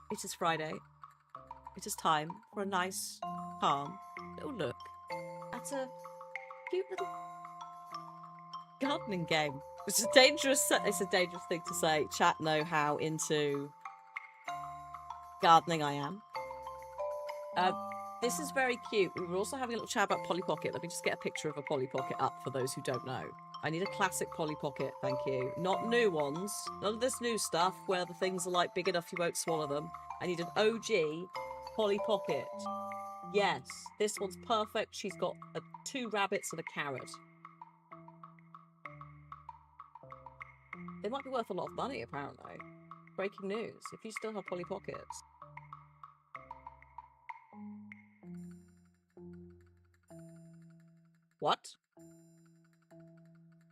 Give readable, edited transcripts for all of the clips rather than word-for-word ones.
It is Friday. It is time for a nice, calm little look at a cute little gardening game. It's a dangerous thing to say. Chat know how into gardening I am. This is very cute. We were also having a little chat about Polly Pocket. Let me just get a picture of a Polly Pocket up for those who don't know. I need a classic Polly Pocket, thank you. Not new ones. None of this new stuff where the things are like big enough you won't swallow them. I need an OG Polly Pocket. Yes, this one's perfect. She's got 2 rabbits and a carrot. They might be worth a lot of money, apparently. Breaking news. If you still have Polly Pockets. What?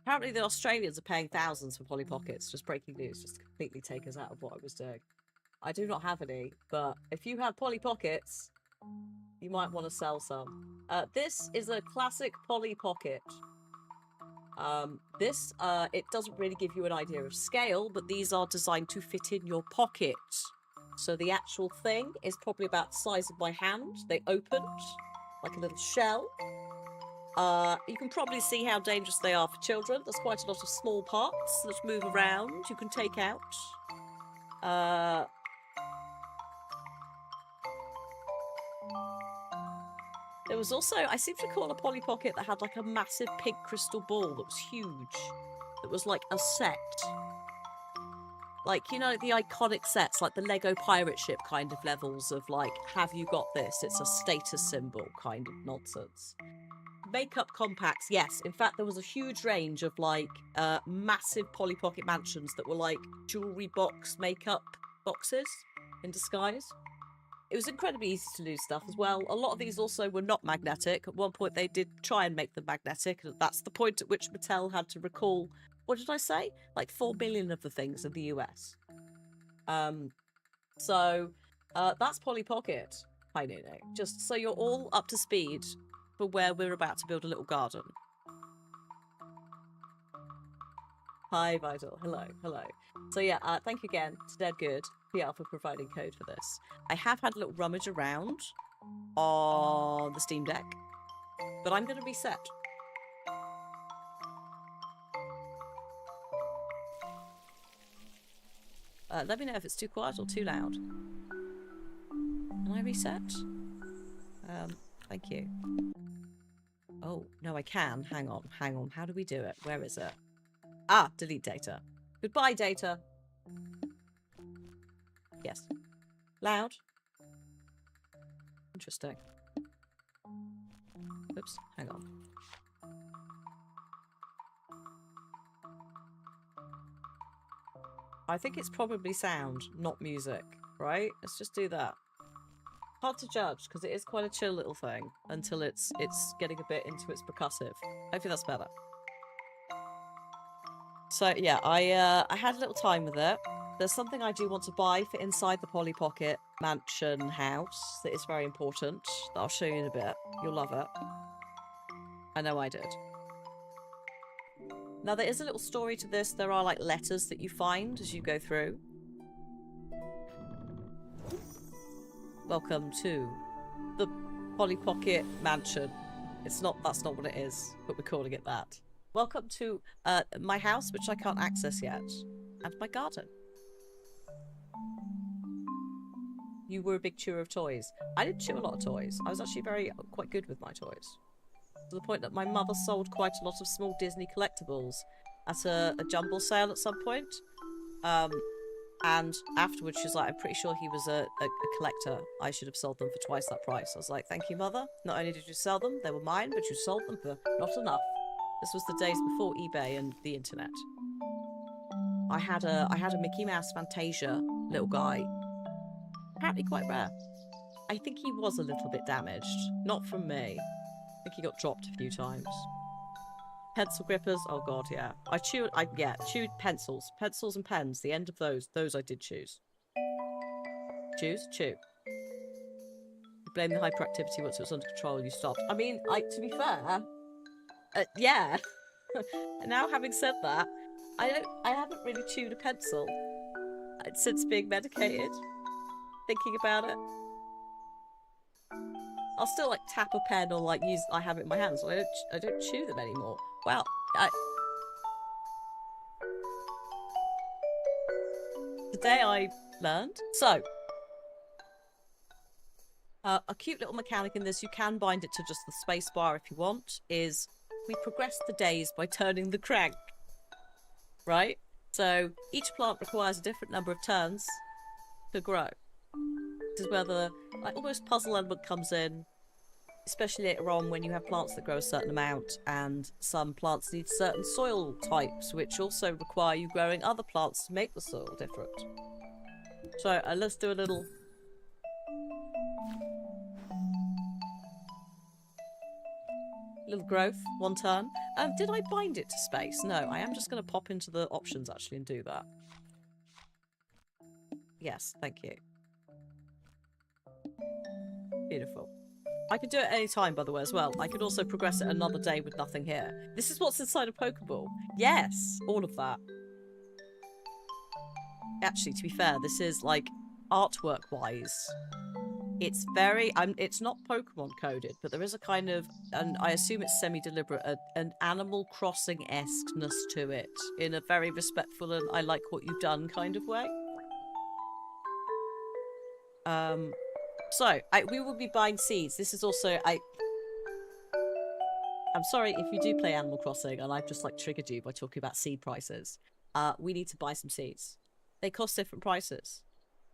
Apparently the Australians are paying thousands for Polly Pockets. Just breaking news. Just to completely take us out of what I was doing. I do not have any, but if you have Polly Pockets, you might want to sell some. This is a classic Polly Pocket. It doesn't really give you an idea of scale, but these are designed to fit in your pocket. So the actual thing is probably about the size of my hand. They opened like a little shell. You can probably see how dangerous they are for children. There's quite a lot of small parts that move around you can take out. There was also, I seem to recall a Polly Pocket that had like a massive pink crystal ball that was huge. That was like a set. Like, you know, the iconic sets, like the Lego pirate ship kind of levels of like, have you got this? It's a status symbol kind of nonsense. Makeup compacts, yes. In fact, there was a huge range of like massive Polly Pocket mansions that were like jewelry box makeup boxes in disguise. It was incredibly easy to lose stuff as well. A lot of these also were not magnetic. At one point, they did try and make them magnetic. That's the point at which Mattel had to recall, what did I say? Like 4 million of the things in the US. That's Polly Pocket. Hi, Nuno. Just so you're all up to speed for where we're about to build a little garden. Hi, Vital. Hello, hello. So yeah, thank you again to Dead Good PR for providing code for this. I have had a little rummage around on the Steam Deck, but I'm going to reset. Let me know if it's too quiet or too loud. Can I reset? Thank you. Oh, no, I can. Hang on. How do we do it? Where is it? Ah, delete data. Goodbye, data. Yes. Loud. Interesting. Oops, hang on. I think it's probably sound, not music, right? Let's just do that. Hard to judge, because it is quite a chill little thing until it's getting a bit into its percussive. Hopefully that's better. So yeah, I had a little time with it. There's something I do want to buy for inside the Polly Pocket mansion house that is very important, that I'll show you in a bit. You'll love it. I know I did. Now there is a little story to this. There are like letters that you find as you go through. Welcome to the Polly Pocket mansion. That's not what it is, but we're calling it that. Welcome to my house, which I can't access yet, and my garden. You were a big chewer of toys. I didn't chew a lot of toys. I was actually quite good with my toys. To the point that my mother sold quite a lot of small Disney collectibles at a jumble sale at some point. And afterwards she was like, I'm pretty sure he was a collector. I should have sold them for twice that price. I was like, thank you, mother. Not only did you sell them, they were mine, but you sold them for not enough. This was the days before eBay and the internet. I had a Mickey Mouse Fantasia little guy. Apparently quite rare. I think he was a little bit damaged. Not from me. I think he got dropped a few times. Pencil grippers, oh god, yeah. I chewed pencils. Pencils and pens, the end of those I did choose. Choose? Chew. You blame the hyperactivity once it was under control, you stopped. I mean, to be fair, yeah. Now having said that, I haven't really chewed a pencil since being medicated. thinking about it. I'll still like tap a pen or like use. I have it in my hands. So I don't chew them anymore. Well, today I learned. So, a cute little mechanic in this, you can bind it to just the space bar if you want, is we progress the days by turning the crank. Right? So, each plant requires a different number of turns to grow. This is where the like, almost puzzle element comes in, especially later on when you have plants that grow a certain amount, and some plants need certain soil types, which also require you growing other plants to make the soil different. So let's do a little... little growth, 1 turn. Did I bind it to space? No, I am just going to pop into the options actually and do that. Yes, thank you. Beautiful. I could do it any time, by the way, as well. I could also progress it another day with nothing here. This is what's inside a Pokeball. Yes, all of that. Actually, to be fair, this is, like, artwork-wise, it's very... it's not Pokemon coded, but there is a kind of, and I assume it's semi-deliberate, an Animal Crossing-esqueness to it, in a very respectful and I like what you've done kind of way. So, we will be buying seeds. This is also... I'm sorry if you do play Animal Crossing and I've just, like, triggered you by talking about seed prices. We need to buy some seeds. They cost different prices.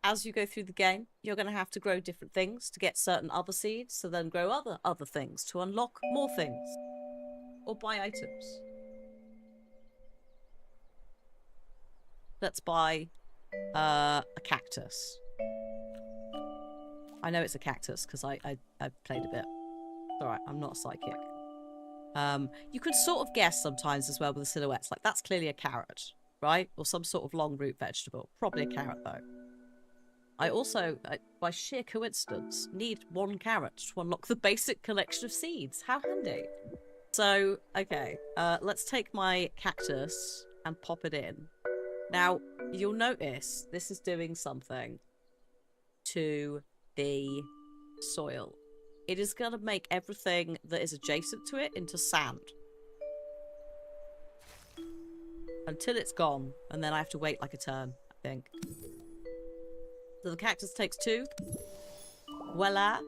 As you go through the game, you're going to have to grow different things to get certain other seeds, to then grow other things to unlock more things. Or buy items. Let's buy a cactus. I know it's a cactus because I played a bit. It's alright, I'm not a psychic. You can sort of guess sometimes as well with the silhouettes. Like, that's clearly a carrot, right? Or some sort of long root vegetable. Probably a carrot, though. I also, by sheer coincidence, need 1 carrot to unlock the basic collection of seeds. How handy. So, okay. Let's take my cactus and pop it in. Now, you'll notice this is doing something to the soil. It is going to make everything that is adjacent to it into sand. Until it's gone, and then I have to wait like a turn, I think. So the cactus takes 2. Voila!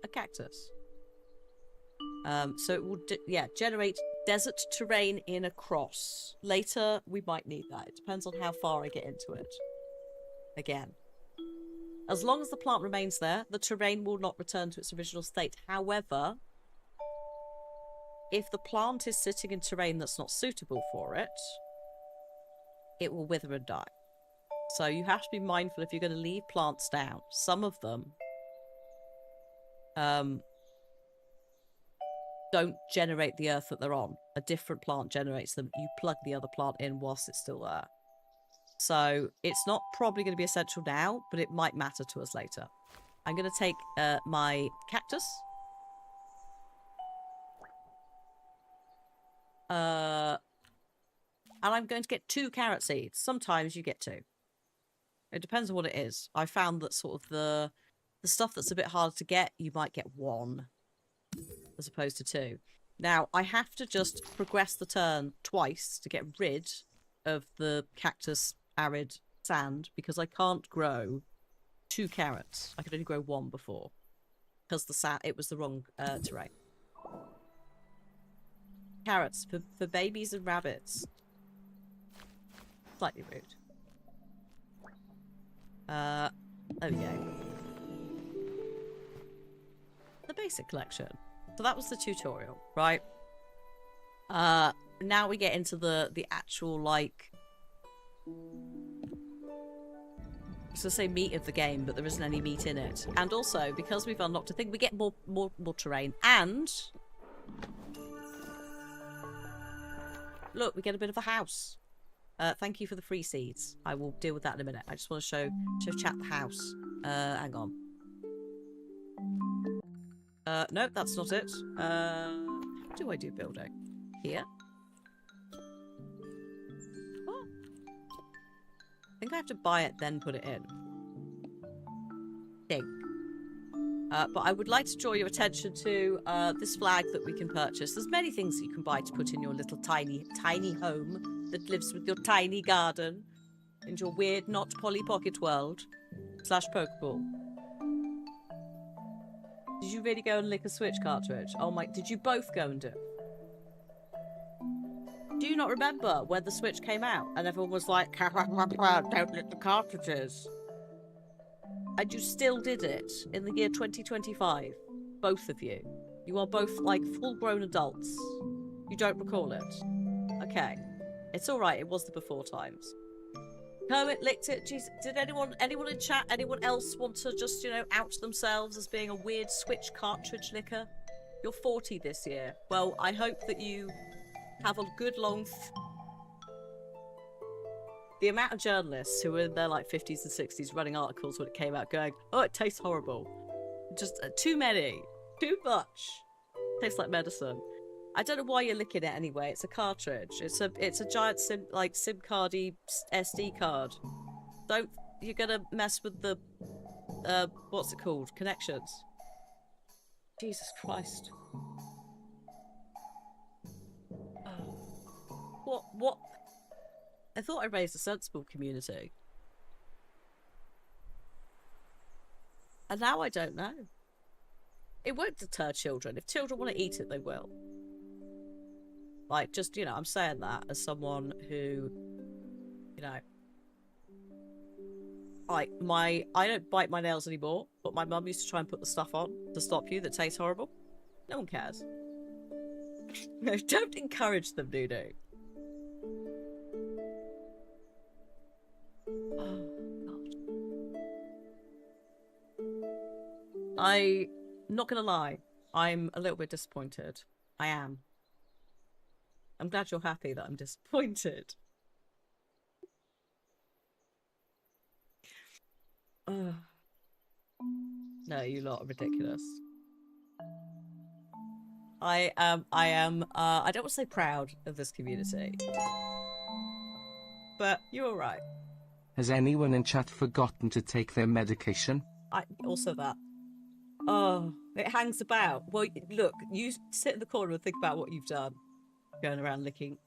A cactus. So it will, generate desert terrain in a cross. Later, we might need that. It depends on how far I get into it. Again. As long as the plant remains there, the terrain will not return to its original state. However, if the plant is sitting in terrain that's not suitable for it, it will wither and die. So you have to be mindful if you're going to leave plants down. Some of them don't generate the earth that they're on. A different plant generates them. You plug the other plant in whilst it's still there. So it's not probably going to be essential now, but it might matter to us later. I'm going to take my cactus. And I'm going to get 2 carrot seeds. Sometimes you get 2. It depends on what it is. I found that sort of the stuff that's a bit harder to get, you might get 1 as opposed to 2. Now, I have to just progress the turn twice to get rid of the cactus arid sand because I can't grow 2 carrots. I could only grow 1 before because it was the wrong terrain. Carrots for babies and rabbits. Slightly rude. There we go. The basic collection. So that was the tutorial, right? Now we get into the actual, like... I was gonna say meat of the game, but there isn't any meat in it. And also, because we've unlocked a thing, we get more terrain. And... look, we get a bit of a house. Thank you for the free seeds. I will deal with that in a minute. I just want to show chat the house. Hang on. Nope, that's not it. How do I do building? Here? What? I think I have to buy it, then put it in. think. But I would like to draw your attention to this flag that we can purchase. There's many things that you can buy to put in your little tiny home that lives with your tiny garden and your weird not Polly Pocket world / Pokeball. Did you really go and lick a Switch cartridge? Oh my, did you both go and do it? Do you not remember when the Switch came out and everyone was like, don't lick the cartridges? And you still did it in the year 2025. Both of you. You are both like full-grown adults. You don't recall it. Okay. It's alright, it was the before times. Kermit licked it. Jeez, did anyone in chat, anyone else want to just, you know, out themselves as being a weird Switch cartridge licker? You're 40 this year. Well, I hope that you have a good long... The amount of journalists who were in their like 50s and 60s running articles when it came out going, oh, it tastes horrible. Just too many. Too much. Tastes like medicine. I don't know why you're licking it anyway. It's a cartridge. It's a giant SIM cardy SD card. You're gonna mess with the what's it called? Connections. Jesus Christ. What? I thought I raised a sensible community. And now I don't know. It won't deter children. If children want to eat it, they will. Like, just, you know, I'm saying that as someone who, you know, like, I don't bite my nails anymore, but my mum used to try and put the stuff on to stop you that tastes horrible. No one cares. No, don't encourage them, Nuno. Oh, God. I'm not gonna lie. I'm a little bit disappointed. I am. I'm glad you're happy that I'm disappointed. No, you lot are ridiculous. I am, I don't want to say proud of this community. But you're all right. Has anyone in chat forgotten to take their medication? Also that. Oh, it hangs about. Well, look, you sit in the corner and think about what you've done. Going around licking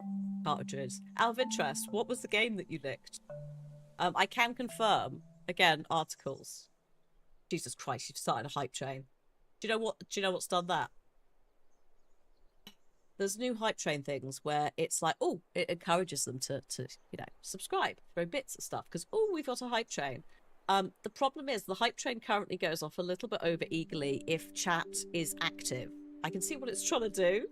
cartridges. Out of interest, what was the game that you licked? I can confirm, again, articles. Jesus Christ, you've started a hype train. Do you know what's done that? There's new hype train things where it's like, oh, it encourages them to you know, subscribe, throw bits and stuff, because, oh, we've got a hype train. The problem is the hype train currently goes off a little bit over eagerly if chat is active. I can see what it's trying to do.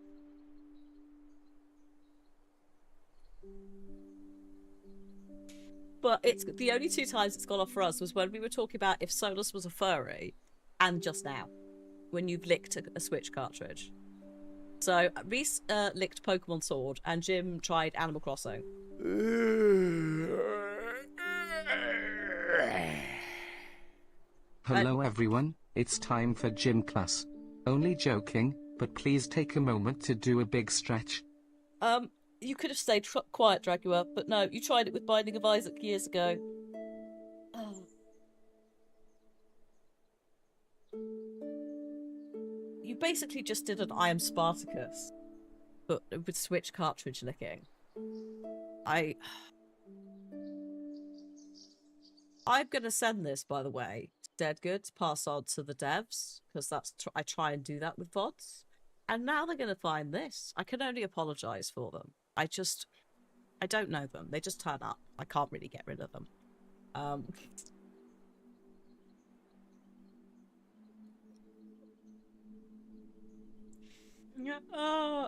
But it's the only two times it's gone off for us was when we were talking about if Solus was a furry, and just now, when you've licked a Switch cartridge. So Reese licked Pokemon Sword, and Jim tried Animal Crossing. Hello everyone, it's time for gym class. Only joking, but please take a moment to do a big stretch. You could have stayed quiet, Dragua, but no, you tried it with Binding of Isaac years ago. Oh. You basically just did an I Am Spartacus, but with Switch cartridge licking. I'm gonna send this, by the way, to Deadgood to pass on to the devs, because I try and do that with VODs. And now they're gonna find this. I can only apologise for them. I don't know them. They just turn up. I can't really get rid of them. Oh,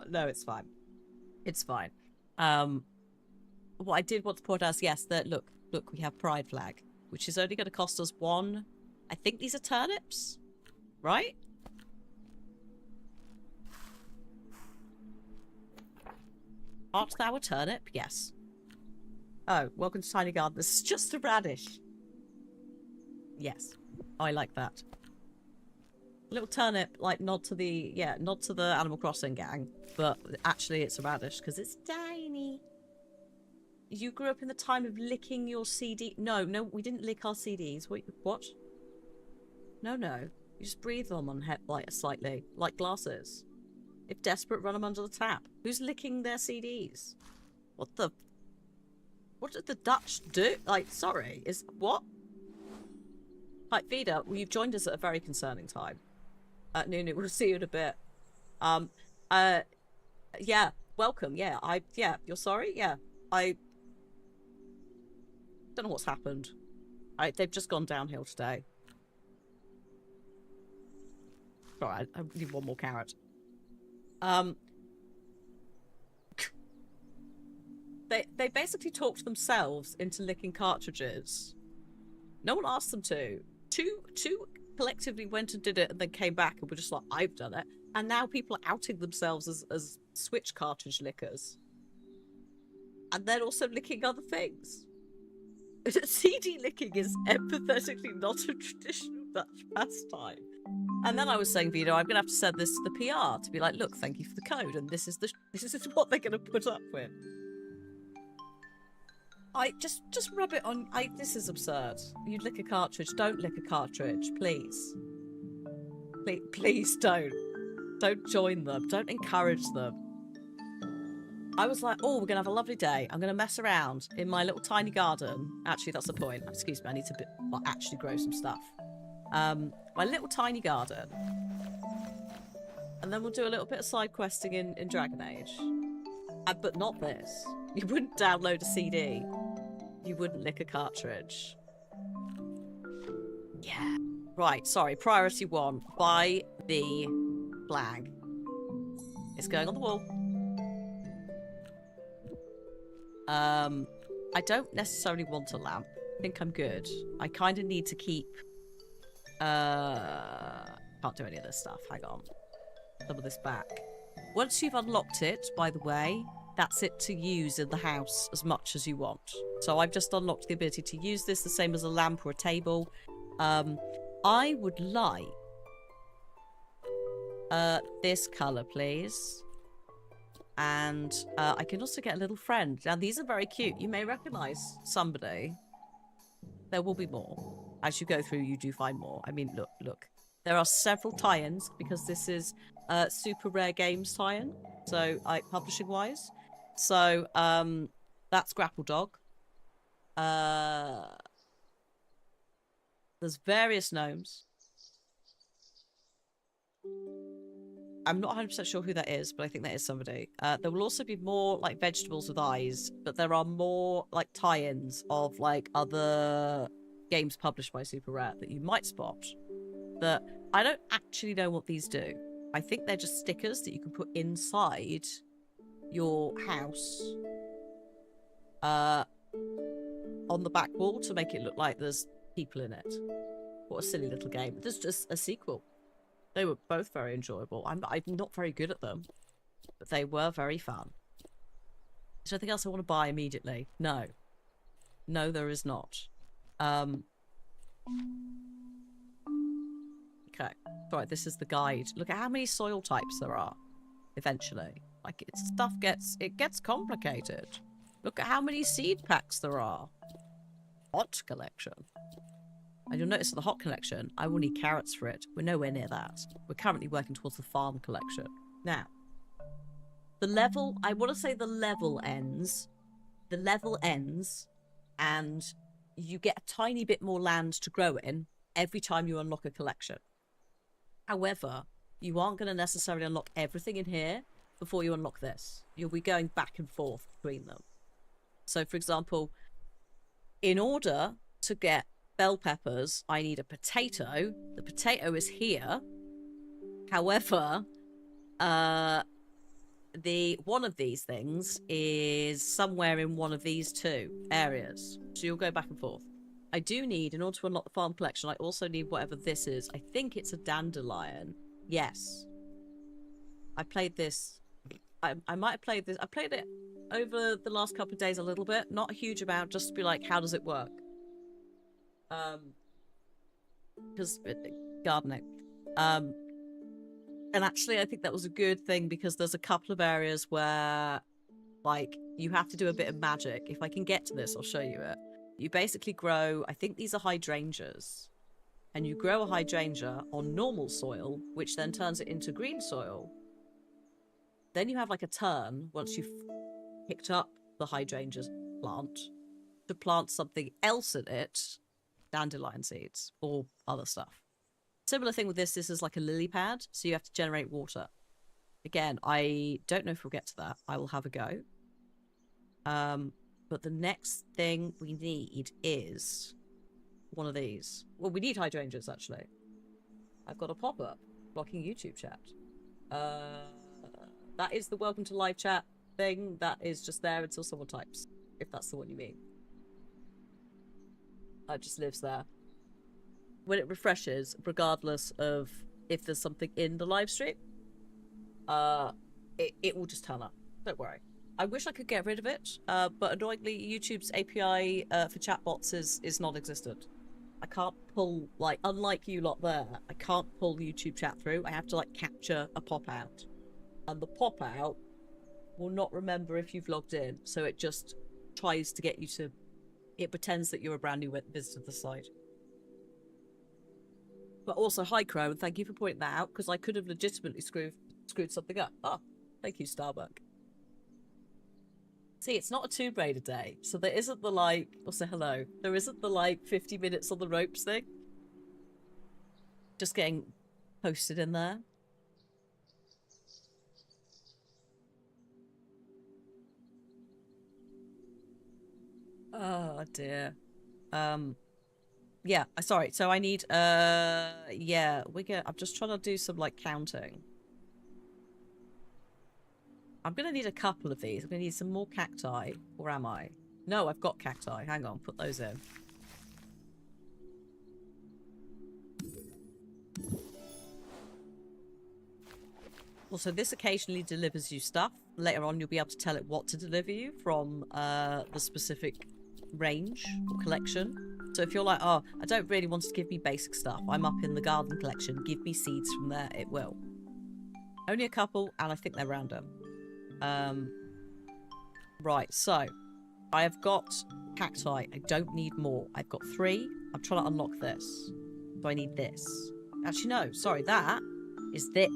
no, it's fine. It's fine. What I did want to point out is, yes, that look, we have Pride flag, which is only going to cost us one. I think these are turnips, right? Art thou a turnip? Yes. Oh, welcome to Tiny Garden. This is just a radish. Yes. Oh, I like that. Little turnip, like, nod to the Animal Crossing gang. But actually it's a radish, because it's tiny. You grew up in the time of licking your CD... No, we didn't lick our CDs. What? No, no. You just breathe them on like slightly, like glasses. If desperate, run them under the tap. Who's licking their CDs? What did the Dutch do? Like, sorry, what? Like, Vida, well, you've joined us at a very concerning time. Nunu, we'll see you in a bit. Yeah, welcome. Yeah, you're sorry? Yeah, I don't know what's happened. They've just gone downhill today. Alright, I need one more carrot. They basically talked themselves into licking cartridges. No one asked them to. Two collectively went and did it and then came back and were just like, I've done it. And now people are outing themselves as Switch cartridge lickers. And then also licking other things. CD licking is empathetically not a traditional Dutch pastime. And then I was saying, Vito, I'm going to have to send this to the PR to be like, look, thank you for the code, and this is what they're going to put up with. Just rub it on. This is absurd. You lick a cartridge. Don't lick a cartridge, please. Please don't. Don't join them. Don't encourage them. I was like, oh, we're going to have a lovely day. I'm going to mess around in my little tiny garden. Actually, that's the point. Excuse me, I need to actually grow some stuff. My little tiny garden. And then we'll do a little bit of side questing in Dragon Age. But not this. You wouldn't download a CD. You wouldn't lick a cartridge. Yeah. Right, sorry. Priority 1. Buy the flag. It's going on the wall. I don't necessarily want a lamp. I think I'm good. I kind of need to keep... Can't do any of this stuff. Hang on. Some of this back. Once you've unlocked it, by the way, that's it to use in the house as much as you want. So I've just unlocked the ability to use this the same as a lamp or a table. I would like this colour, please. And I can also get a little friend. Now, these are very cute. You may recognise somebody. There will be more. As you go through, you do find more. I mean, look. There are several tie-ins because this is Super Rare Games tie-in. So, publishing-wise. So, that's Grapple Dog. There's various gnomes. I'm not 100% sure who that is, but I think that is somebody. There will also be more, like, vegetables with eyes, but there are more, like, tie-ins of, like, other games published by Super Rare that you might spot. That I don't actually know what these do. I think they're just stickers that you can put inside your house on the back wall to make it look like there's people in it. What a silly little game. There's just a sequel. They were both very enjoyable. I'm not very good at them, but they were very fun. Is there anything else I want to buy immediately? No. No, there is not. Okay. Right, this is the guide. Look at how many soil types there are, eventually. Like, it gets complicated. Look at how many seed packs there are. Hot collection. And you'll notice for the hot collection, I will need carrots for it. We're nowhere near that. We're currently working towards the farm collection. Now, the level, I want to say the level ends. The level ends, and you get a tiny bit more land to grow in every time you unlock a collection. However, you aren't going to necessarily unlock everything in here before you unlock this. You'll be going back and forth between them. So, for example, in order to get bell peppers, I need a potato. The potato is here. However, one of these things is somewhere in one of these two areas. So you'll go back and forth. I do need, in order to unlock the farm collection, I also need whatever this is. I think it's a dandelion. Yes. I played this. I might have played this. I played it over the last couple of days a little bit. Not a huge amount, just to be like, how does it work? Because gardening. And actually, I think that was a good thing because there's a couple of areas where, like, you have to do a bit of magic. If I can get to this, I'll show you it. You basically grow, I think these are hydrangeas. and you grow a hydrangea on normal soil, which then turns it into green soil, then you have like a turn once you've picked up the hydrangea plant to plant something else in it, dandelion seeds or other stuff. Similar thing with this is like a lily pad, so you have to generate water. Again, I don't know if we'll get to that. I will have a go. But the next thing we need is one of these. Well, we need hydrangeas, actually. I've got a pop-up blocking YouTube chat. That is the welcome to live chat thing. That is just there until someone types, if that's the one you mean. It just lives there. When it refreshes, regardless of if there's something in the live stream, it will just turn up. Don't worry. I wish I could get rid of it, but annoyingly, YouTube's API for chatbots is non-existent. I can't pull, like, unlike you lot there, I can't pull YouTube chat through. I have to, like, capture a pop-out. And the pop-out will not remember if you've logged in, so it just tries to get you to... It pretends that you're a brand new visitor to the site. But also, hi Crow, and thank you for pointing that out, because I could have legitimately screwed something up. Ah, thank you, Starbuck. See, it's not a Tomb Raider day, so there isn't the, like... I'll say hello. There isn't the, like, 50 minutes on the ropes thing. Just getting posted in there. Oh, dear. Yeah, sorry. So I need, yeah, I'm just trying to do some, like, counting. I'm going to need a couple of these. I'm going to need some more cacti. Or am I? No, I've got cacti. Hang on, put those in. Also, this occasionally delivers you stuff. Later on, you'll be able to tell it what to deliver you from the specific range or collection. So if you're like, oh, I don't really want it to give me basic stuff. I'm up in the garden collection. Give me seeds from there. It will. Only a couple, and I think they're random. Right, so I have got cacti. I don't need more. I've got 3. I'm trying to unlock this. So I need this. Actually, no. Sorry, that is this.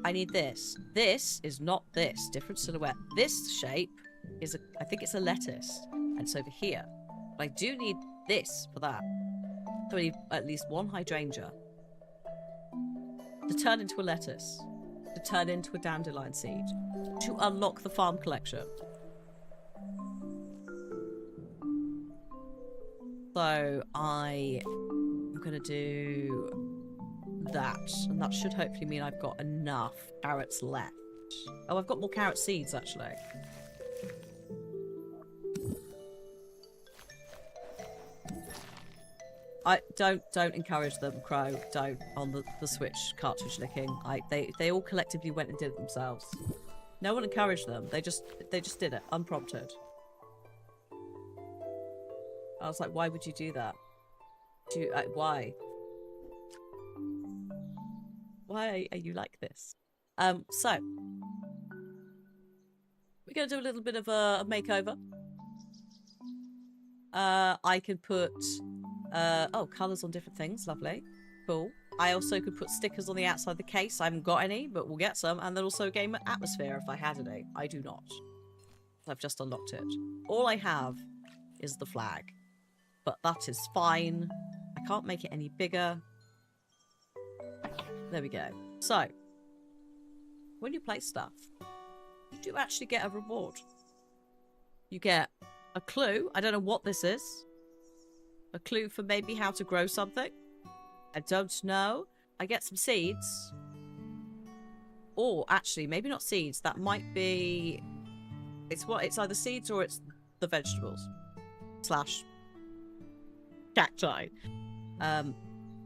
I need this. This is not this. Different silhouette. This shape is I think it's a lettuce. And it's over here. But I do need this for that. So I need at least 1 hydrangea. To turn into a lettuce. To turn into a dandelion seed. To unlock the farm collection. So I'm going to do that. And that should hopefully mean I've got enough carrots left. Oh, I've got more carrot seeds, actually. Don't encourage them, Crow. Don't on the Switch cartridge licking. They all collectively went and did it themselves. No one encouraged them. They just did it unprompted. I was like, why would you do that? Why? Why are you like this? So we're gonna do a little bit of a makeover. I can put oh, colours on different things. Lovely. Cool. I also could put stickers on the outside of the case. I haven't got any, but we'll get some. And then also game atmosphere if I had any. I do not. I've just unlocked it. All I have is the flag. But that is fine. I can't make it any bigger. There we go. So, when you play stuff, you do actually get a reward. You get a clue. I don't know what this is. A clue for maybe how to grow something. I don't know. I get some seeds. Or actually, maybe not seeds. That might be... It's either seeds or it's the vegetables. / cacti.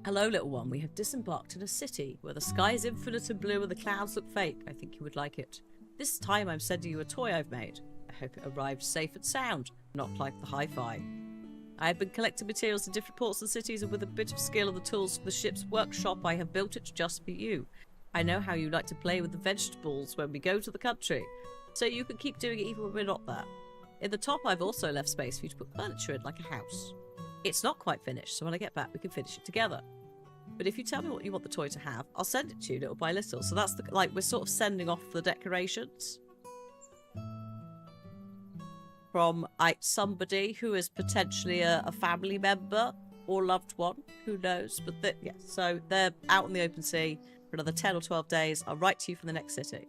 Hello, little one. We have disembarked in a city where the sky is infinite and blue and the clouds look fake. I think you would like it. This time I'm sending you a toy I've made. I hope it arrived safe and sound, not like the hi-fi. I have been collecting materials in different ports and cities, and with a bit of skill and the tools from the ship's workshop, I have built it just for you. I know how you like to play with the vegetables when we go to the country, so you can keep doing it even when we're not there. In the top, I've also left space for you to put furniture in, like a house. it's not quite finished, so when I get back, we can finish it together. But if you tell me what you want the toy to have, I'll send it to you little by little. So that's like, we're sort of sending off the decorations from somebody who is potentially a family member or loved one, who knows. But yeah, so they're out in the open sea for another 10 or 12 days. I'll write to you from the next city.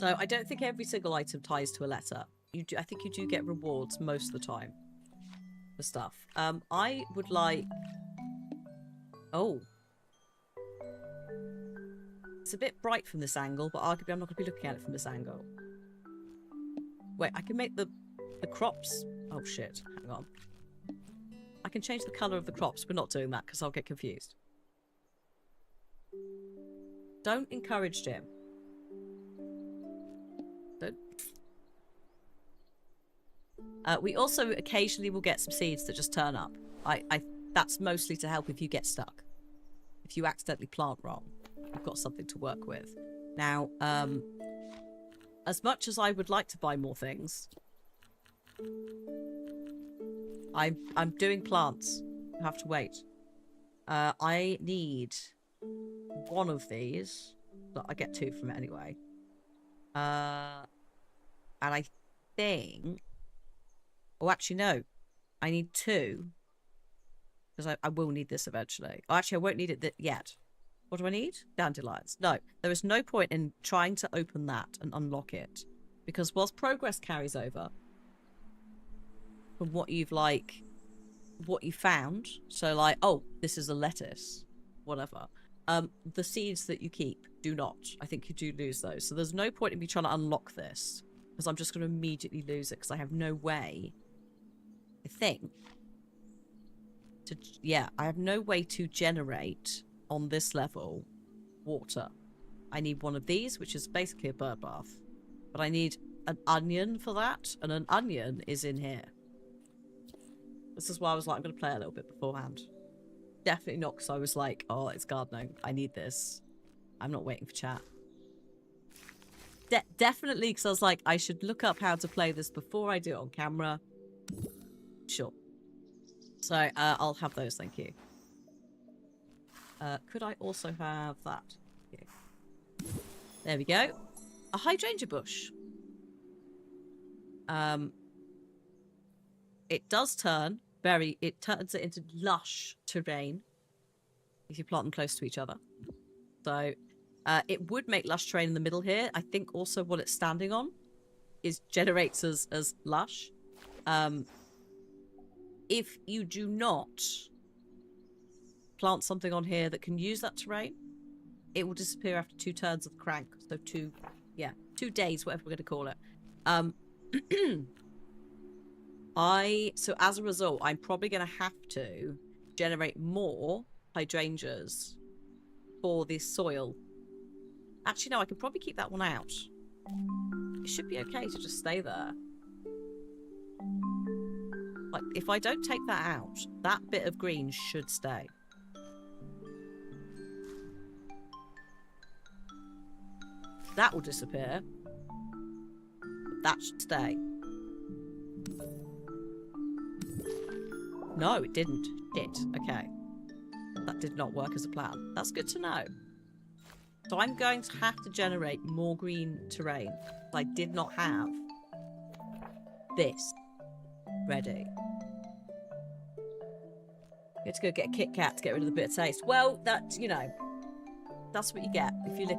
So I don't think every single item ties to a letter. I think you do get rewards most of the time for stuff. I would like... Oh. It's a bit bright from this angle, but arguably I'm not going to be looking at it from this angle. Wait, I can make the crops... Oh, shit. Hang on. I can change the colour of the crops. We're not doing that because I'll get confused. Don't encourage Jim. Don't. We also occasionally will get some seeds that just turn up. That's mostly to help if you get stuck. If you accidentally plant wrong, you've got something to work with. Now, as much as I would like to buy more things, I'm doing plants. You have to wait. I need one of these, but I get 2 from it anyway. And I think... Oh, actually, no. I need 2. Because I will need this eventually. Oh, actually, I won't need it yet. What do I need? Dandelions. No, there is no point in trying to open that and unlock it. Because whilst progress carries over from what you've what you found, so like, oh, this is a lettuce, whatever. The seeds that you keep do not. I think you do lose those. So there's no point in me trying to unlock this. Because I'm just going to immediately lose it. Because I have no way, I think... I have no way to generate on this level water. I need one of these, which is basically a bird bath. But I need an onion for that, and an onion is in here. This is why I was like, I'm going to play a little bit beforehand. Definitely not because I was like, oh, it's gardening. I need this. I'm not waiting for chat. Definitely because I was like, I should look up how to play this before I do it on camera. Sure. So, I'll have those, thank you. Could I also have that? Okay. There we go. A hydrangea bush. It does turn it turns it into lush terrain if you plant them close to each other. So, it would make lush terrain in the middle here. I think also what it's standing on generates as lush. If you do not plant something on here that can use that terrain, it will disappear after 2 turns of the crank. So 2 days, whatever we're going to call it. So as a result, I'm probably going to have to generate more hydrangeas for this soil. Actually, no, I can probably keep that one out. It should be okay to just stay there. Like, if I don't take that out, that bit of green should stay. That will disappear. But that should stay. No, it didn't. Shit. Okay. That did not work as a plan. That's good to know. So I'm going to have to generate more green terrain. I did not have this ready. You have to go get a Kit Kat to get rid of the bitter taste. Well, that, you know, that's what you get if you lick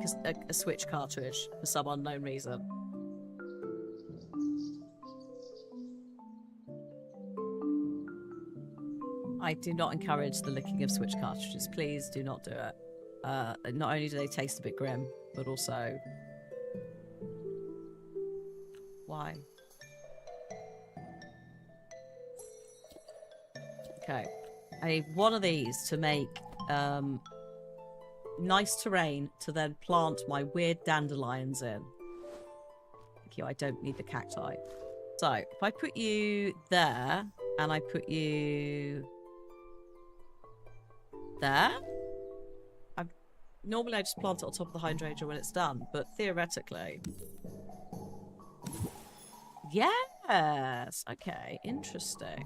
a Switch cartridge for some unknown reason. I do not encourage the licking of Switch cartridges. Please do not do it. Not only do they taste a bit grim, but also... Why? Okay. I need one of these to make nice terrain to then plant my weird dandelions in. Thank you, I don't need the cacti. So, if I put you there, and I put you there, normally I just plant it on top of the hydrangea when it's done, but theoretically... Yeah, Yes. Okay. Interesting.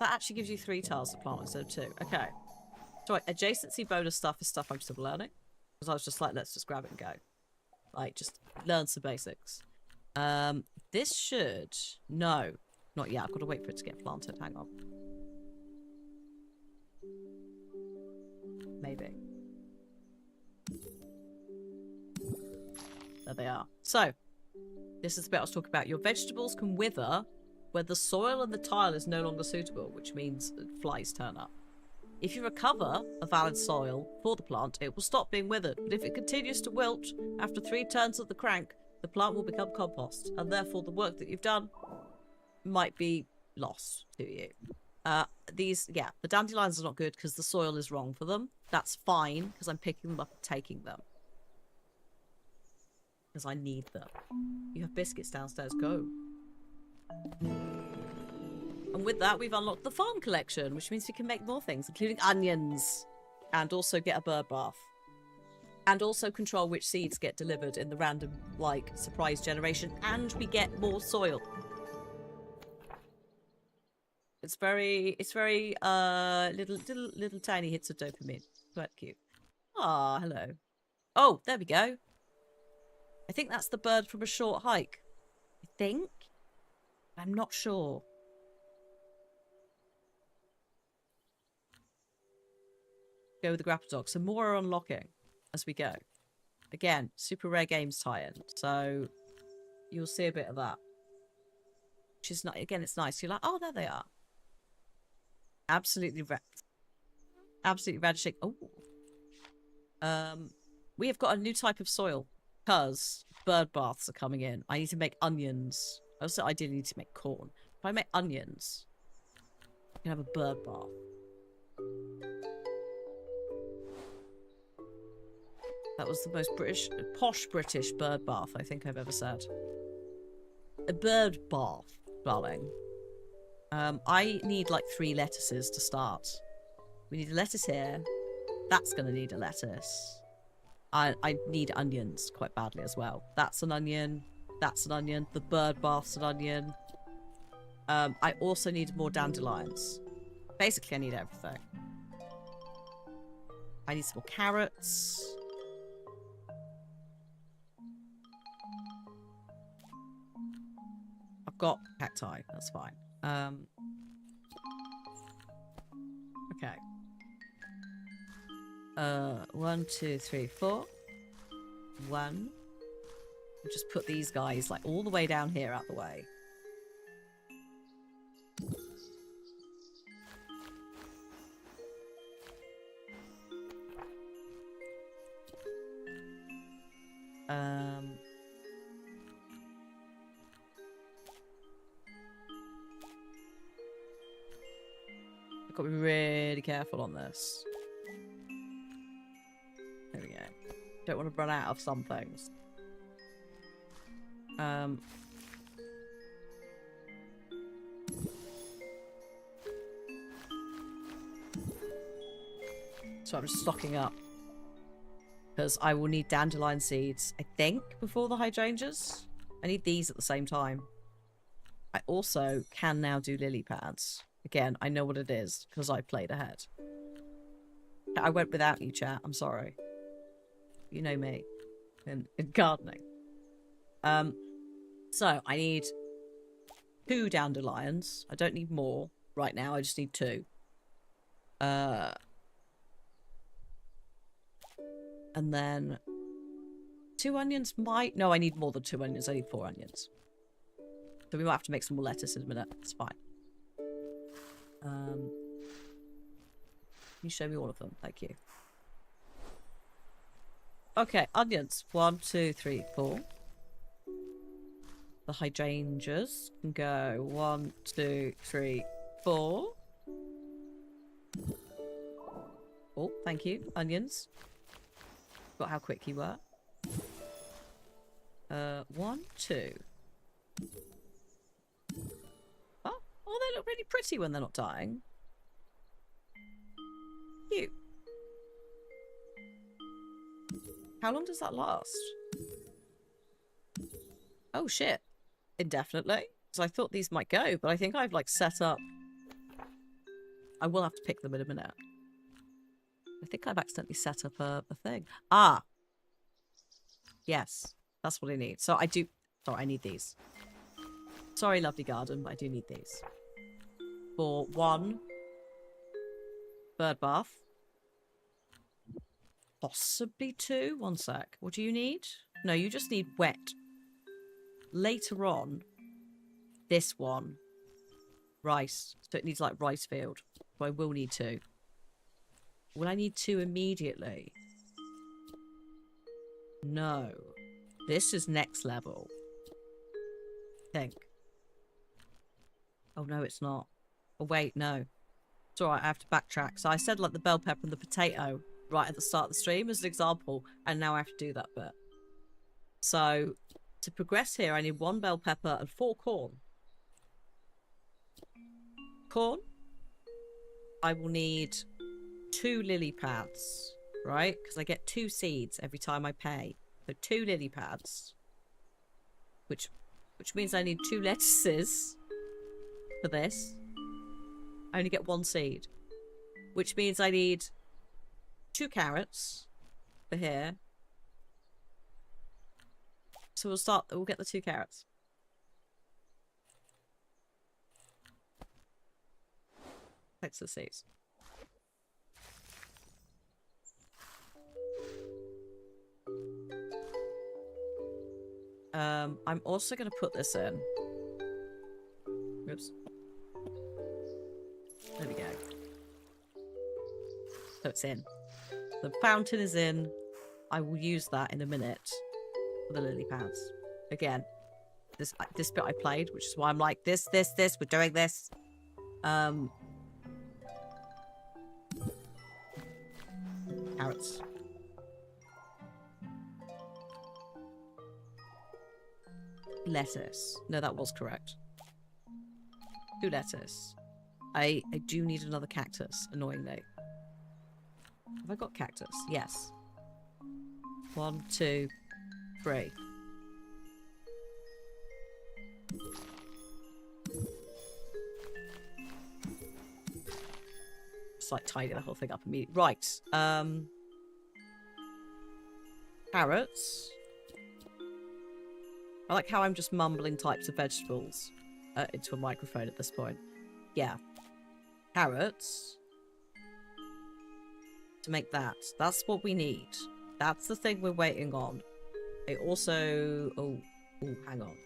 That actually gives you 3 tiles to plant instead of 2. Okay. So adjacency bonus stuff is stuff I'm still learning. Because I was just like, let's just grab it and go. Like, just learn some basics. This should... No. Not yet. I've got to wait for it to get planted. Hang on. Maybe. There they are. So, this is the bit I was talking about. Your vegetables can wither when the soil and the tile is no longer suitable, which means flies turn up. If you recover a valid soil for the plant, it will stop being withered. But if it continues to wilt after 3 turns of the crank, the plant will become compost, and therefore the work that you've done might be lost to you. The dandelions are not good because the soil is wrong for them. That's fine, because I'm picking them up and taking them. Because I need them. You have biscuits downstairs. Go. And with that, we've unlocked the farm collection, which means we can make more things, including onions. And also get a bird bath. And also control which seeds get delivered in the random, like, surprise generation. And we get more soil. It's very, little tiny hits of dopamine. Quite cute. Ah, hello. Oh, there we go. I think that's the bird from A Short Hike. I think? I'm not sure. Go with the grapple dog. So more are unlocking as we go. Again, super rare games tie-in. So you'll see a bit of that. Which is not, again, it's nice. You're like, oh, there they are. Absolutely radishing. Oh. We have got a new type of soil because bird baths are coming in. I need to make onions. Also, I did need to make corn. If I make onions, I can have a bird bath. That was the most posh British bird bath I think I've ever said. A bird bath, darling. I need like 3 lettuces to start. We need a lettuce here. That's going to need a lettuce. I need onions quite badly as well. That's an onion. That's an onion. The bird bath's an onion. I also need more dandelions. Basically, I need everything. I need some more carrots. I've got cacti. That's fine. Okay. 1, 2, 3, 4. 1. We'll just put these guys like all the way down here out the way. I've got to be really careful on this. There we go. Don't want to run out of some things. So I'm just stocking up. Because I will need dandelion seeds, I think, before the hydrangeas. I need these at the same time. I also can now do lily pads. Again, I know what it is, because I played ahead. I went without you, chat. I'm sorry. You know me. In gardening. So, I need 2 dandelions. I don't need more right now. I just need 2. And then 2 onions might... No, I need more than 2 onions. I need 4 onions. So we might have to make some more lettuce in a minute. It's fine. Can you show me all of them? Thank you. Okay, onions. 1, 2, 3, 4. The hydrangeas can go 1, 2, 3, 4. Oh, thank you. Onions. Got how quick you were. 1, 2. Oh, they look really pretty when they're not dying. Cute. How long does that last? Oh, shit. indefinitely. So I thought these might go, but I think I've like set up... I will have to pick them in a minute. I think I've accidentally set up a thing. Ah! Yes, that's what I need. So I do... Sorry, I need these. Sorry, lovely garden, but I do need these. For 1 bird bath. Possibly 2. 1 sec. What do you need? No, you just need wet. Later on, this one. Rice. So it needs like rice field. So I will need 2. Will I need 2 immediately? No. This is next level. Think. Oh no, it's not. Oh wait, no. It's alright, I have to backtrack. So I said like the bell pepper and the potato right at the start of the stream as an example, and now I have to do that bit. So to progress here, I need 1 bell pepper and 4 corn. Corn. I will need 2 lily pads, right? Because I get 2 seeds every time I pay. So 2 lily pads. Which means I need 2 lettuces for this. I only get 1 seed. Which means I need 2 carrots for here. So we'll get the 2 carrots. Thanks for the seeds. I'm also going to put this in. Oops. There we go. So it's in. The fountain is in. I will use that in a minute for the lily pads. Again, this bit I played, which is why I'm like, this, we're doing this. Carrots. Lettuce. No, that was correct. 2 lettuce. I do need another cactus, annoyingly. Have I got cactus? Yes. 1, 2, 3. Just like tidy the whole thing up immediately. Right. Carrots. I like how I'm just mumbling types of vegetables into a microphone at this point. Yeah. Carrots. To make that. That's what we need. That's the thing we're waiting on. I also... Oh, hang on.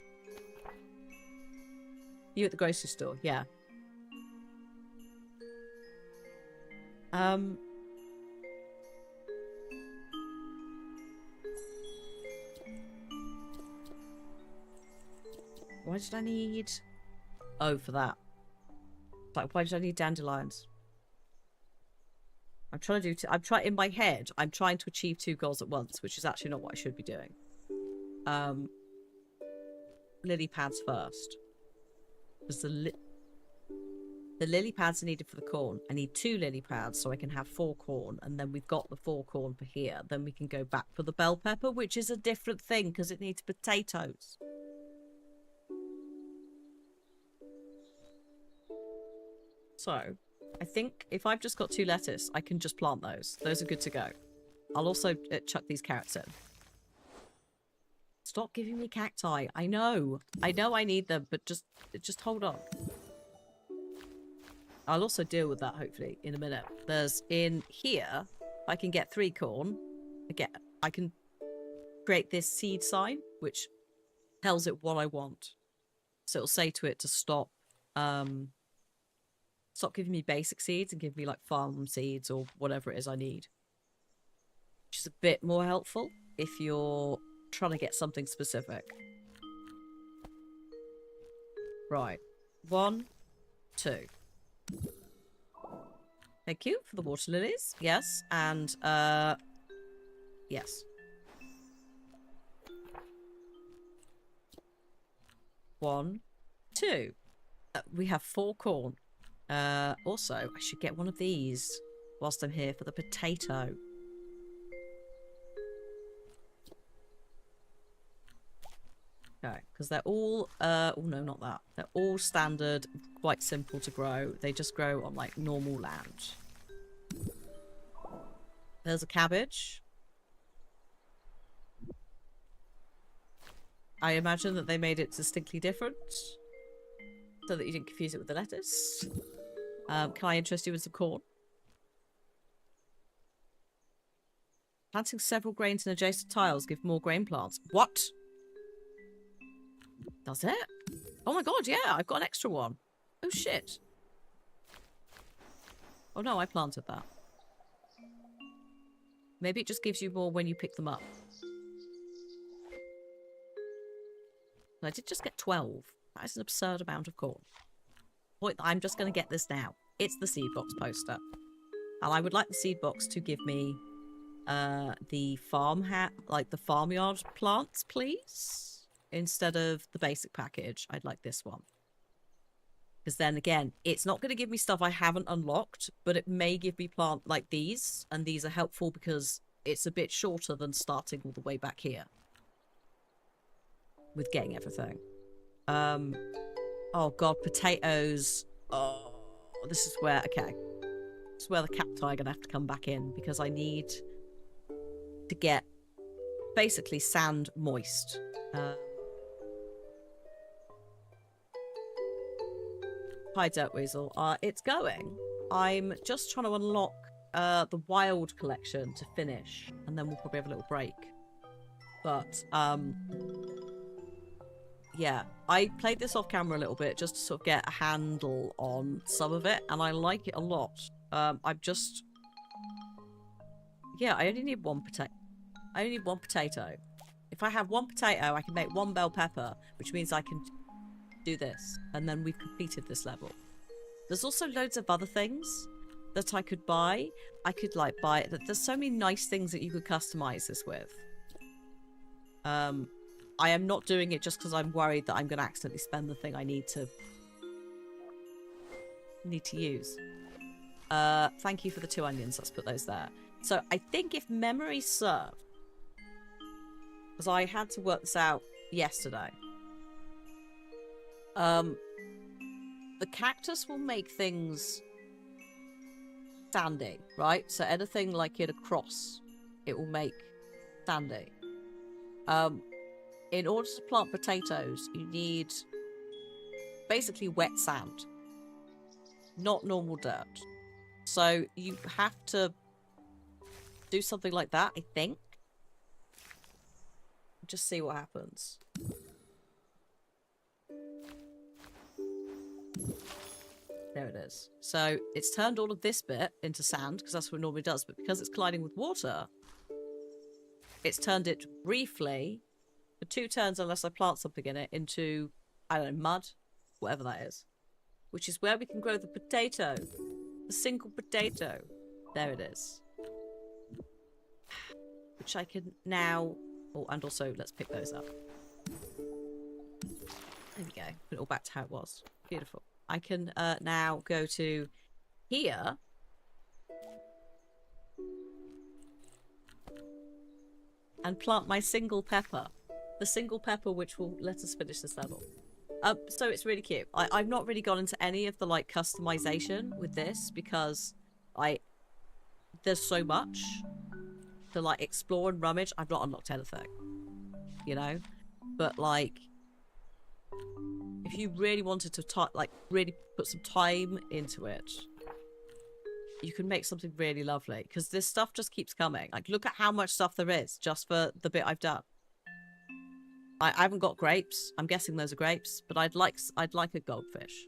You at the grocery store? Yeah. Why did I need... Oh, for that. Like, why did I need dandelions? I'm trying to do... in my head, I'm trying to achieve 2 goals at once, which is actually not what I should be doing. Lily pads first. Because the lily pads are needed for the corn. I need 2 lily pads so I can have 4 corn. And then we've got the 4 corn for here. Then we can go back for the bell pepper, which is a different thing because it needs potatoes. So, I think if I've just got 2 lettuce, I can just plant those. Those are good to go. I'll also chuck these carrots in. Stop giving me cacti. I know I need them, but just hold on. I'll also deal with that, hopefully, in a minute. There's in here, I can get 3 corn. Again, I can create this seed sign, which tells it what I want. So it'll say to it to stop giving me basic seeds and give me like farm seeds or whatever it is I need. Which is a bit more helpful if you're trying to get something specific. Right. 1, 2. Thank you for the water lilies. Yes. And, yes. 1, 2. We have 4 corn. Also, I should get one of these whilst I'm here for the potato. Okay, because they're all, oh no, not that. They're all standard, quite simple to grow. They just grow on, like, normal land. There's a cabbage. I imagine that they made it distinctly different so that you didn't confuse it with the lettuce. Can I interest you in some corn? Planting several grains in adjacent tiles give more grain plants. What? Does it? Oh my god, yeah, I've got an extra one. Oh shit. Oh no, I planted that. Maybe it just gives you more when you pick them up. I did just get 12. That is an absurd amount of corn. I'm just going to get this now. It's the seed box poster. And I would like the seed box to give me the the farmyard plants, please. Instead of the basic package, I'd like this one. Because then again, it's not going to give me stuff I haven't unlocked, but it may give me plant like these. And these are helpful because it's a bit shorter than starting all the way back here. With getting everything. Oh god, potatoes. Oh, this is where, okay. This is where the cacti are going to have to come back in because I need to get basically sand moist. Hi, Dirt Weasel. It's going. I'm just trying to unlock the wild collection to finish, and then we'll probably have a little break. But, yeah, I played this off camera a little bit just to sort of get a handle on some of it, and I like it a lot. I'm just... Yeah, I only need one potato. I only need one potato. If I have one potato, I can make one bell pepper, which means I can do this, and then we've completed this level. There's also loads of other things that I could buy. I could, like, buy... There's so many nice things that you could customize this with. I am not doing it just because I'm worried that I'm going to accidentally spend the thing I need to use. Thank you for the 2 onions. Let's put those there. So I think if memory serves, because I had to work this out yesterday, the cactus will make things sandy, right? So anything like it across, it will make sandy. In order to plant potatoes, you need basically wet sand, not normal dirt. So you have to do something like that, I think. Just see what happens. There it is. So it's turned all of this bit into sand, because that's what it normally does. But because it's colliding with water, it's turned it briefly, for 2 turns unless I plant something in it, into, I don't know, mud, whatever that is. Which is where we can grow the potato. The single potato. There it is. Which I can now... Oh, and also, let's pick those up. There we go. Put it all back to how it was. Beautiful. I can now go to here. And plant my single pepper. The single pepper which will let us finish this level. So it's really cute. I've not really gone into any of the like customization with this because there's so much to like explore and rummage. I've not unlocked anything, you know. But like, if you really wanted to really put some time into it, you can make something really lovely because this stuff just keeps coming. Like, look at how much stuff there is just for the bit I've done. I haven't got grapes. I'm guessing those are grapes, but I'd like a goldfish.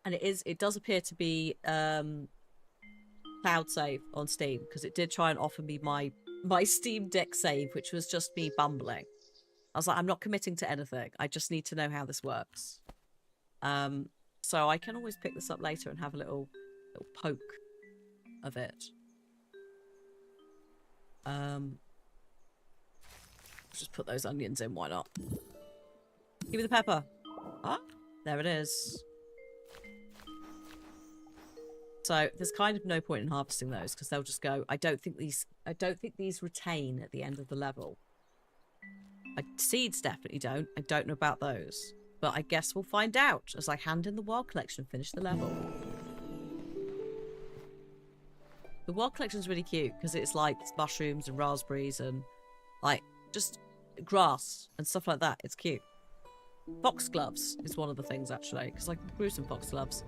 And it does appear to be cloud save on Steam because it did try and offer me my Steam Deck save, which was just me bumbling. I was like, I'm not committing to anything. I just need to know how this works. So I can always pick this up later and have a little poke of it. Just put those onions in, why not? Give me the pepper. Ah, there it is. So there's kind of no point in harvesting those because they'll just go. I don't think these retain at the end of the level. Seeds definitely don't. I don't know about those. But I guess we'll find out as I hand in the wild collection and finish the level. The wild collection is really cute because it's like mushrooms and raspberries and like just grass and stuff like that. It's cute. Foxgloves is one of the things actually because I grew some foxgloves.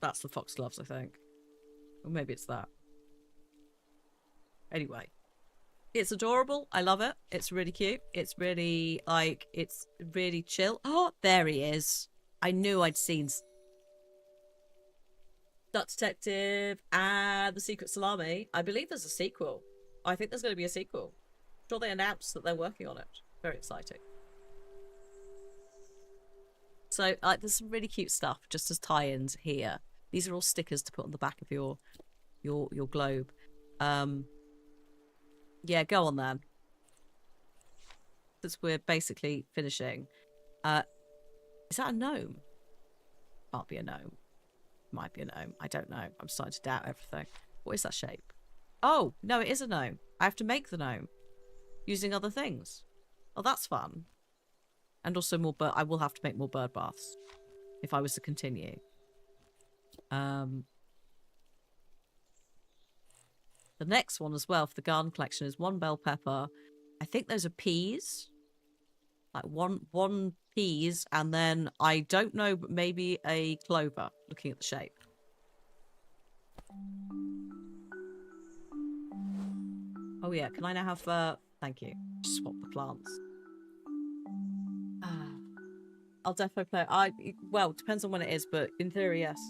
That's the foxgloves, I think. Or maybe it's that. Anyway. It's adorable. I love it. It's really cute. It's really, like, it's really chill. Oh, there he is. I knew I'd seen Duck Detective and The Secret Salami. I believe there's a sequel. I think there's going to be a sequel. I'm sure they announced that they're working on it. Very exciting. So, like, there's some really cute stuff just as tie-ins here. These are all stickers to put on the back of your globe. Yeah, go on then. Since we're basically finishing. Is that a gnome? Can't be a gnome. Might be a gnome. I don't know. I'm starting to doubt everything. What is that shape? Oh, no, it is a gnome. I have to make the gnome. Using other things. Oh, that's fun. And also more bird. I will have to make more bird baths. If I was to continue. The next one as well for the garden collection is 1 bell pepper. I think those are peas. Like one peas, and then I don't know, but maybe a clover, looking at the shape. Oh yeah, can I now have, thank you. Swap the plants. I'll definitely play. Well, depends on when it is, but in theory, yes.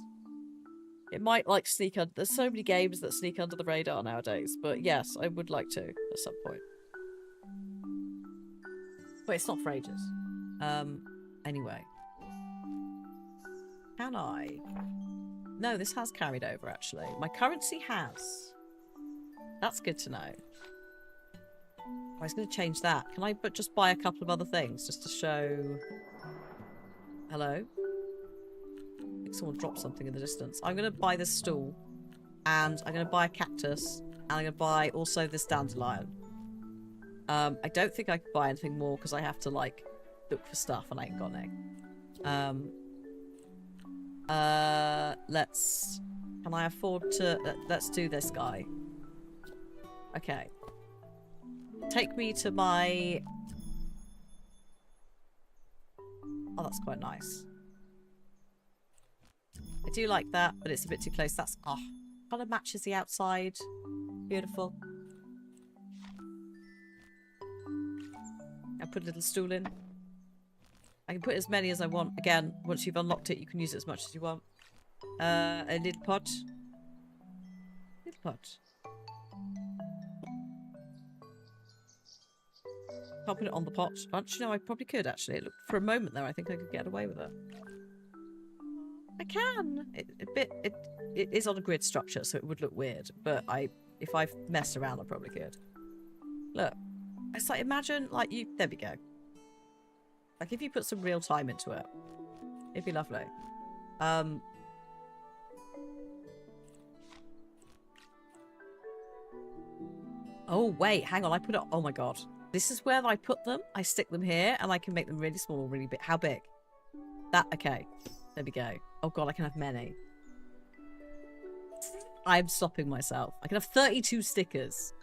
It might, like, sneak under... There's so many games that sneak under the radar nowadays. But yes, I would like to at some point. Wait, it's not for ages. Anyway. Can I? No, this has carried over, actually. My currency has. That's good to know. I was going to change that. Can I just buy a couple of other things just to show... Hello? I think someone dropped something in the distance. I'm going to buy this stool. And I'm going to buy a cactus. And I'm going to buy also this dandelion. I don't think I can buy anything more because I have to, like, look for stuff and I ain't got any. Can I afford to... let's do this guy. Okay. Take me to my... Oh, that's quite nice. I do like that, but it's a bit too close. That's... Oh, kind of matches the outside. Beautiful. I put a little stool in. I can put as many as I want. Again, once you've unlocked it, you can use it as much as you want. A little pot. Little pot. Can't put it on the pot. Actually, no, I probably could, actually. It looked, for a moment there, I think I could get away with it. I can! It is on a grid structure, so it would look weird. But if I messed around, I probably could. Look. It's like, imagine, like, you... There we go. Like, if you put some real time into it, it'd be lovely. Oh, wait, hang on. I put it... Oh, my God. This is where I put them. I stick them here, and I can make them really small or really big. How big? That... Okay. There we go. Oh, God, I can have many. I'm stopping myself. I can have 32 stickers.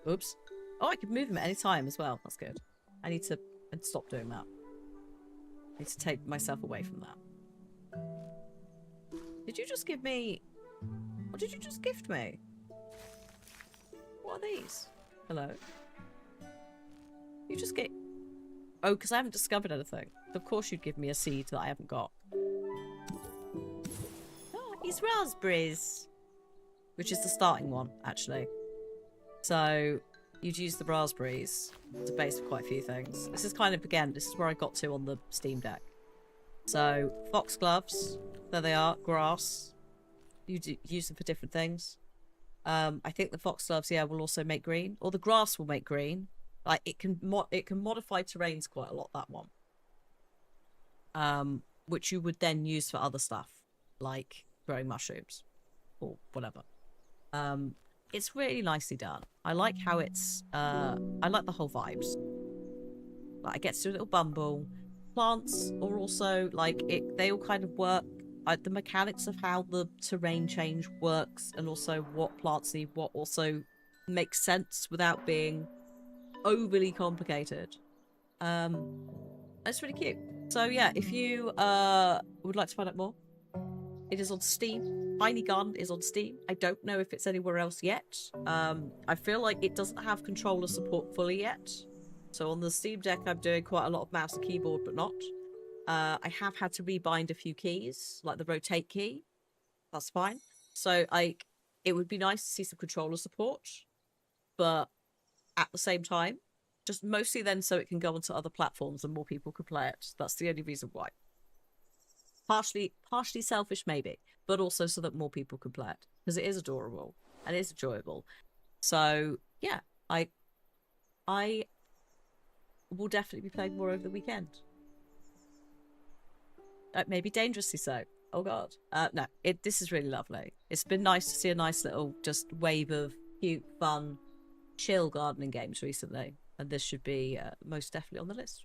Oops. Oh, I can move them at any time as well. That's good. I need to stop doing that. I need to take myself away from that. Did you just give me... What did you just gift me? What are these? Hello? You just get... Oh, because I haven't discovered anything. Of course you'd give me a seed that I haven't got. Oh, these raspberries. Which is the starting one, actually. So... You'd use the raspberries as a base for quite a few things. This is kind of, again, this is where I got to on the Steam Deck. So, foxgloves. There they are. Grass. You use them for different things. I think the foxgloves, yeah, will also make green. Or the grass will make green. Like, it can modify terrains quite a lot, that one. which you would then use for other stuff, like growing mushrooms or whatever. It's really nicely done. I like how it's, I like the whole vibes. Like, I get to do a little bumble. Plants are also, like, they all kind of work. The mechanics of how the terrain change works and also what plants need what also makes sense without being overly complicated. It's really cute. So yeah, if you would like to find out more, it is on Steam. Tiny Garden is on Steam. I don't know if it's anywhere else yet. I feel like it doesn't have controller support fully yet. So on the Steam Deck, I'm doing quite a lot of mouse and keyboard, but not. I have had to rebind a few keys, like the rotate key. That's fine. So it would be nice to see some controller support, but at the same time, just mostly then so it can go onto other platforms and more people can play it. That's the only reason why. Partially selfish maybe, but also so that more people can play it because it is adorable and it is enjoyable. So yeah, I will definitely be playing more over the weekend. Maybe dangerously so. Oh god. No, this is really lovely. It's been nice to see a nice little just wave of cute, fun, chill gardening games recently, and this should be most definitely on the list.